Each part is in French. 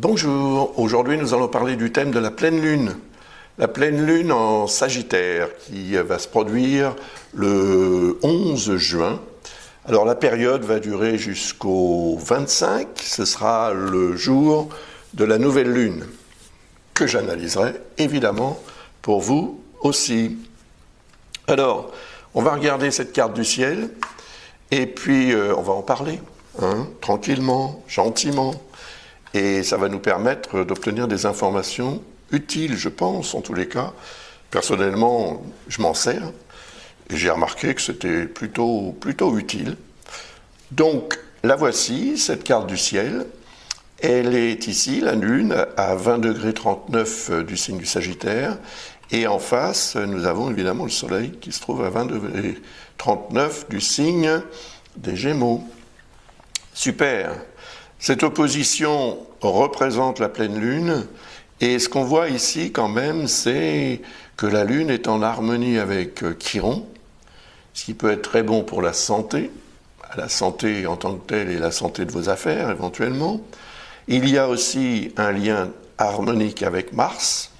Bonjour, aujourd'hui nous allons parler du thème de la pleine lune. La pleine lune en Sagittaire qui va se produire le 11 juin. Alors la période va durer jusqu'au 25, ce sera le jour de la nouvelle lune que j'analyserai évidemment pour vous aussi. Alors, on va regarder cette carte du ciel et puis on va en parler, tranquillement, gentiment. Et ça va nous permettre d'obtenir des informations utiles, je pense, en tous les cas. Personnellement, je m'en sers et j'ai remarqué que c'était plutôt utile. Donc, la voici, cette carte du ciel. Elle est ici, la Lune, à 20,39 du signe du Sagittaire. Et en face, nous avons évidemment le Soleil qui se trouve à 20,39 du signe des Gémeaux. Super! Cette opposition représente la pleine lune, et ce qu'on voit ici quand même, c'est que la lune est en harmonie avec Chiron, ce qui peut être très bon pour la santé en tant que telle et la santé de vos affaires éventuellement. Il y a aussi un lien harmonique avec Mars,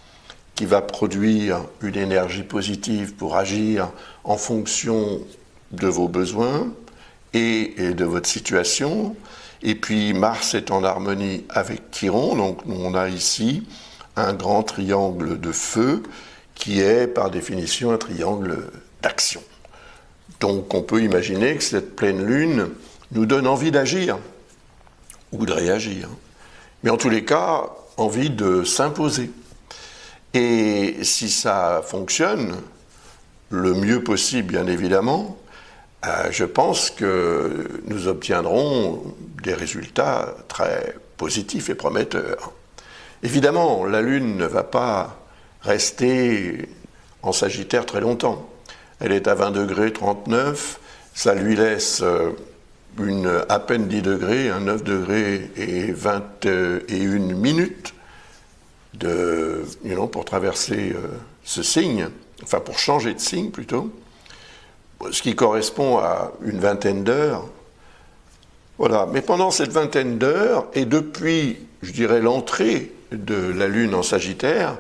qui va produire une énergie positive pour agir en fonction de vos besoins et de votre situation. Et puis Mars est en harmonie avec Chiron, donc on a ici un grand triangle de feu qui est par définition un triangle d'action. Donc on peut imaginer que cette pleine lune nous donne envie d'agir ou de réagir, mais en tous les cas envie de s'imposer. Et si ça fonctionne, le mieux possible bien évidemment, je pense que nous obtiendrons des résultats très positifs et prometteurs. Évidemment, la Lune ne va pas rester en Sagittaire très longtemps. Elle est à 20,39 degrés, ça lui laisse à peine 10 degrés, 9 degrés et 21 minutes pour traverser ce signe, enfin pour changer de signe plutôt. Ce qui correspond à une vingtaine d'heures. Voilà. Mais pendant cette vingtaine d'heures, et depuis, je dirais, l'entrée de la Lune en Sagittaire,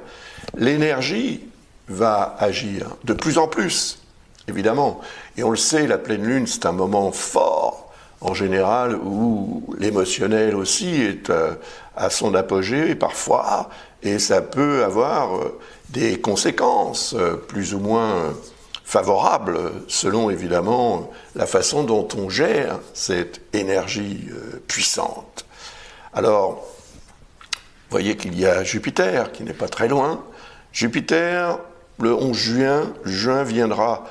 l'énergie va agir de plus en plus, évidemment. Et on le sait, la pleine Lune, c'est un moment fort, en général, où l'émotionnel aussi est à son apogée, parfois, et ça peut avoir des conséquences plus ou moins favorable selon évidemment la façon dont on gère cette énergie puissante. Alors, vous voyez qu'il y a Jupiter qui n'est pas très loin. Jupiter, le 11 juin viendra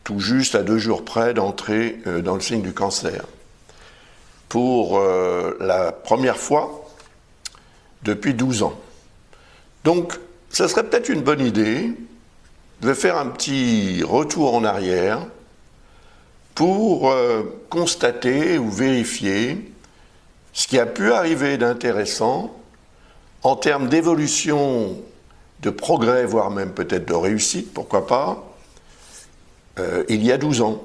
tout juste à 2 jours près d'entrer dans le signe du Cancer. Pour la première fois depuis 12 ans. Donc, ça serait peut-être une bonne idée de faire un petit retour en arrière pour constater ou vérifier ce qui a pu arriver d'intéressant en termes d'évolution, de progrès, voire même peut-être de réussite, pourquoi pas, il y a 12 ans.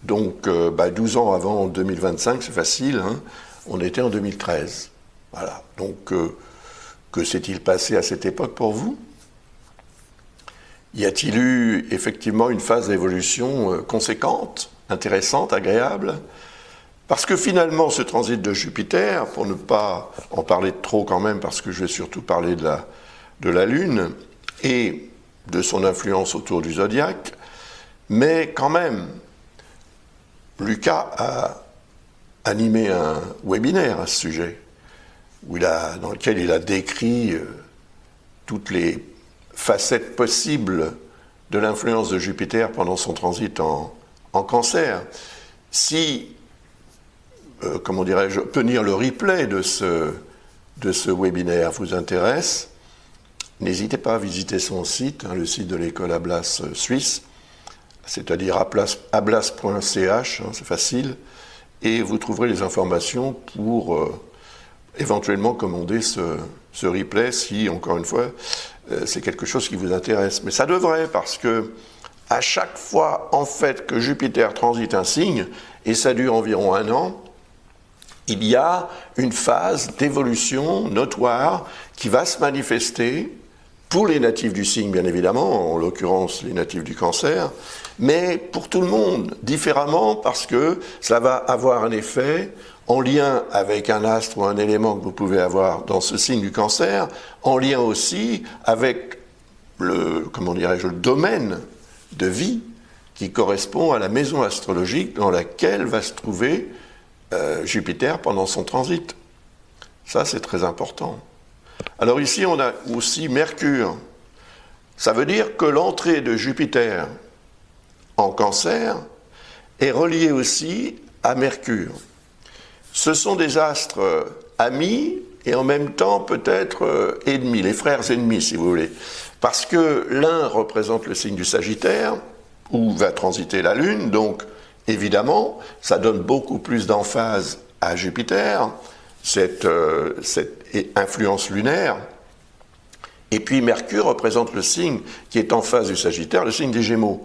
Donc 12 ans avant 2025, c'est facile, on était en 2013. Voilà. Donc que s'est-il passé à cette époque pour vous ? Y a-t-il eu effectivement une phase d'évolution conséquente, intéressante, agréable ? Parce que finalement, ce transit de Jupiter, pour ne pas en parler de trop quand même, parce que je vais surtout parler de la Lune et de son influence autour du zodiaque, mais quand même, Lucas a animé un webinaire à ce sujet, dans lequel il a décrit toutes les facettes possibles de l'influence de Jupiter pendant son transit en Cancer. Si, obtenir le replay de ce webinaire vous intéresse, n'hésitez pas à visiter son site, le site de l'école Ablas suisse, c'est-à-dire ablas.ch, c'est facile, et vous trouverez les informations pour éventuellement commander ce replay si, encore une fois, c'est quelque chose qui vous intéresse. Mais ça devrait, parce que à chaque fois, en fait, que Jupiter transite un signe, et ça dure environ 1 an, il y a une phase d'évolution notoire qui va se manifester pour les natifs du signe, bien évidemment, en l'occurrence les natifs du Cancer, mais pour tout le monde, différemment, parce que ça va avoir un effet en lien avec un astre ou un élément que vous pouvez avoir dans ce signe du Cancer, en lien aussi avec le domaine de vie qui correspond à la maison astrologique dans laquelle va se trouver Jupiter pendant son transit. Ça, c'est très important. Alors ici, on a aussi Mercure. Ça veut dire que l'entrée de Jupiter en Cancer est reliée aussi à Mercure. Ce sont des astres amis et en même temps peut-être ennemis, les frères ennemis si vous voulez. Parce que l'un représente le signe du Sagittaire, où va transiter la Lune, donc évidemment, ça donne beaucoup plus d'emphase à Jupiter, cette influence lunaire. Et puis Mercure représente le signe qui est en face du Sagittaire, le signe des Gémeaux,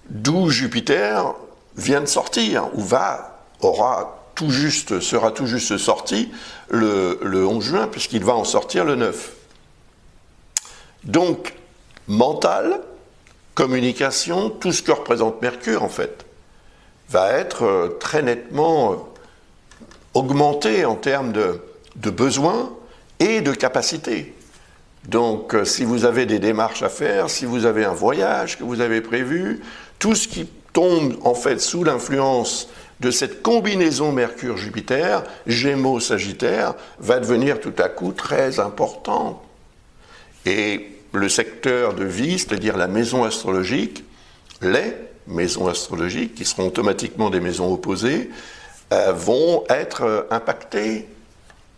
d'où Jupiter vient de sortir, ou sera tout juste sorti le 11 juin, puisqu'il va en sortir le 9. Donc, mental, communication, tout ce que représente Mercure, en fait, va être très nettement augmenté en termes de besoins et de capacités. Donc, si vous avez des démarches à faire, si vous avez un voyage que vous avez prévu, tout ce qui tombe, en fait, sous l'influence de cette combinaison Mercure-Jupiter, Gémeaux-Sagittaire, va devenir tout à coup très important. Et le secteur de vie, c'est-à-dire la maison astrologique, les maisons astrologiques, qui seront automatiquement des maisons opposées, vont être impactées.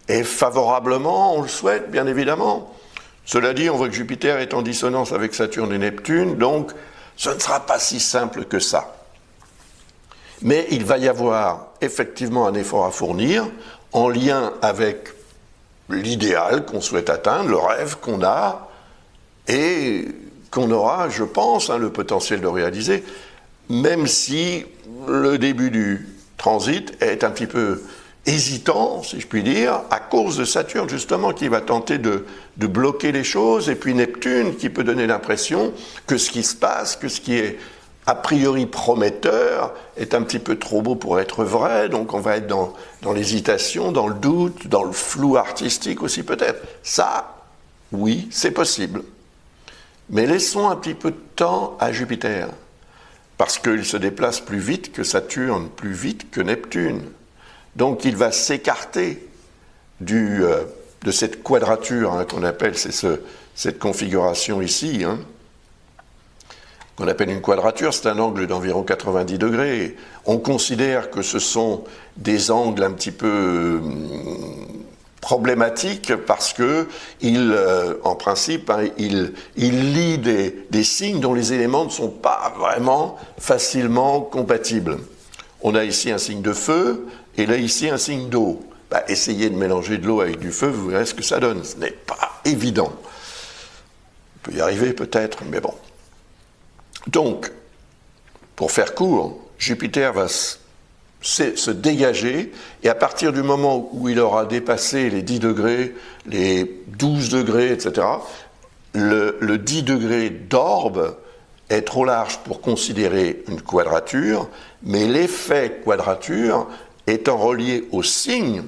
Et favorablement, on le souhaite, bien évidemment. Cela dit, on voit que Jupiter est en dissonance avec Saturne et Neptune, donc ce ne sera pas si simple que ça. Mais il va y avoir effectivement un effort à fournir en lien avec l'idéal qu'on souhaite atteindre, le rêve qu'on a, et qu'on aura, je pense, le potentiel de réaliser, même si le début du transit est un petit peu hésitant, si je puis dire, à cause de Saturne, justement, qui va tenter de bloquer les choses, et puis Neptune, qui peut donner l'impression que ce qui se passe, que ce qui est a priori prometteur, est un petit peu trop beau pour être vrai, donc on va être dans l'hésitation, dans le doute, dans le flou artistique aussi peut-être. Ça, oui, c'est possible. Mais laissons un petit peu de temps à Jupiter, parce qu'il se déplace plus vite que Saturne, plus vite que Neptune. Donc il va s'écarter de cette quadrature qu'on appelle, cette configuration ici, qu'on appelle une quadrature, c'est un angle d'environ 90 degrés. On considère que ce sont des angles un petit peu problématiques parce que en principe, il lie des signes dont les éléments ne sont pas vraiment facilement compatibles. On a ici un signe de feu et là ici un signe d'eau. Essayez de mélanger de l'eau avec du feu, vous verrez ce que ça donne. Ce n'est pas évident. On peut y arriver peut-être, mais bon. Donc, pour faire court, Jupiter va se dégager, et à partir du moment où il aura dépassé les 10 degrés, les 12 degrés, etc., le 10 degrés d'orbe est trop large pour considérer une quadrature, mais l'effet quadrature, étant relié aux signes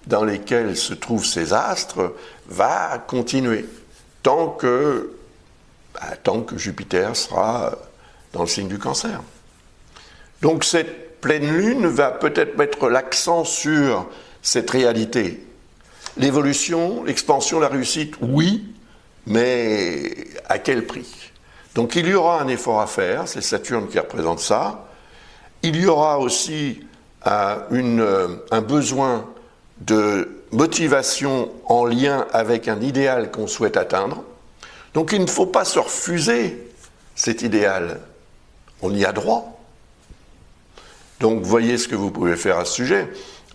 dans lesquels se trouvent ces astres, va continuer, tant que Jupiter sera dans le signe du Cancer. Donc cette pleine lune va peut-être mettre l'accent sur cette réalité. L'évolution, l'expansion, la réussite, oui, mais à quel prix? Donc il y aura un effort à faire, c'est Saturne qui représente ça. Il y aura aussi un besoin de motivation en lien avec un idéal qu'on souhaite atteindre. Donc il ne faut pas se refuser cet idéal. On y a droit. Donc voyez ce que vous pouvez faire à ce sujet.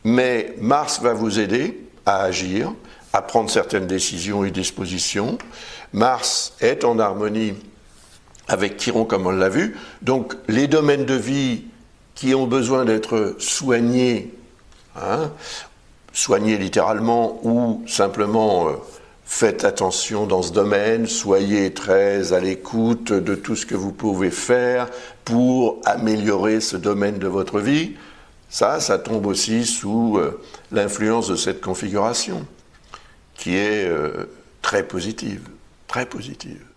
Mais Mars va vous aider à agir, à prendre certaines décisions et dispositions. Mars est en harmonie avec Chiron, comme on l'a vu. Donc les domaines de vie qui ont besoin d'être soignés, soignez littéralement ou simplement faites attention dans ce domaine, soyez très à l'écoute de tout ce que vous pouvez faire pour améliorer ce domaine de votre vie. Ça tombe aussi sous l'influence de cette configuration qui est très positive, très positive.